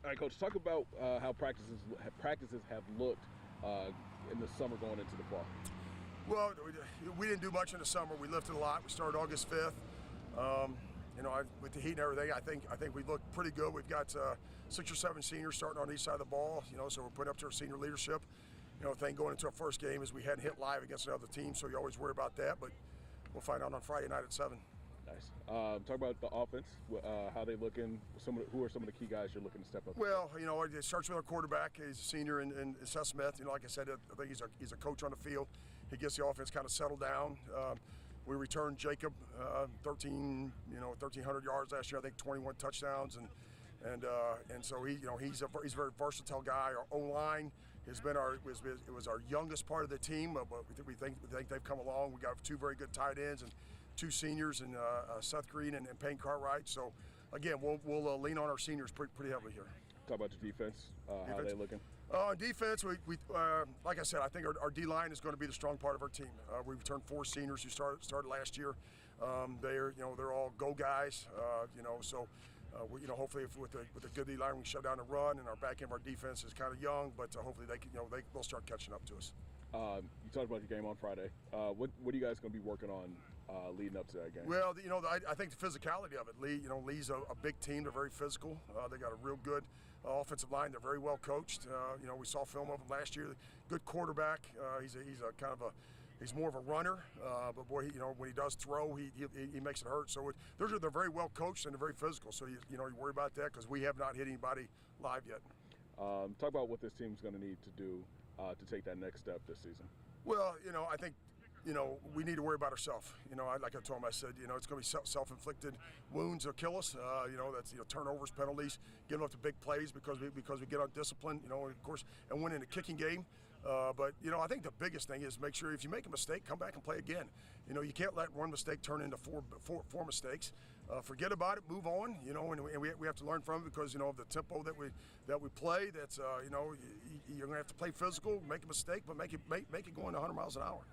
right, Coach, talk about how practices have looked in the summer going into the fall. Well, we didn't do much in the summer. We lifted a lot. We started August 5th. With the heat and everything, I think we look pretty good. We've got 6 or 7 seniors starting on each side of the ball. So we're putting up to our senior leadership. Thing going into our first game is we hadn't hit live against another team, so you always worry about that. But we'll find out on Friday night at 7. Nice. Talk about the offense. How they looking? Who are some of the key guys you're looking to step up? Well, it starts with our quarterback. He's a senior in Seth Smith. Like I said, I think he's a coach on the field. He gets the offense kind of settled down. We returned Jacob 1,300 yards last year. I think 21 touchdowns and so he's a very versatile guy. Our O-line has been it was our youngest part of the team, but we think they've come along. We got 2 very good tight ends and 2 seniors and Seth Green and Payne Cartwright. So again, we'll lean on our seniors pretty heavily here. Talk about the defense. How are they looking? On defense, we like I said, I think our D-line is going to be the strong part of our team. We've returned 4 seniors who started last year. They're all go guys. So hopefully with a good D-line, we can shut down the run, and our back end of our defense is kind of young, but hopefully they'll start catching up to us. You talked about your game on Friday. What are you guys going to be working on leading up to that game? Well, I think the physicality of it. Lee's a big team. They're very physical. They got a real good offensive line. They're very well coached. We saw film of him last year. Good quarterback. He's more of a runner, but boy, when he does throw, he makes it hurt. So they're very well coached and they're very physical. So you worry about that because we have not hit anybody live yet. Talk about what this team's going to need to do to take that next step this season. Well, I think we need to worry about ourselves. Like I told him, I said, it's going to be self-inflicted wounds will kill us. That's turnovers, penalties, giving up the big plays because we get undisciplined. Of course, and win in a kicking game. But I think the biggest thing is make sure if you make a mistake, come back and play again. You can't let one mistake turn into four mistakes. Forget about it, move on. And we have to learn from it because of the tempo that we play. That's you're going to have to play physical, make a mistake, but make it going 100 miles an hour.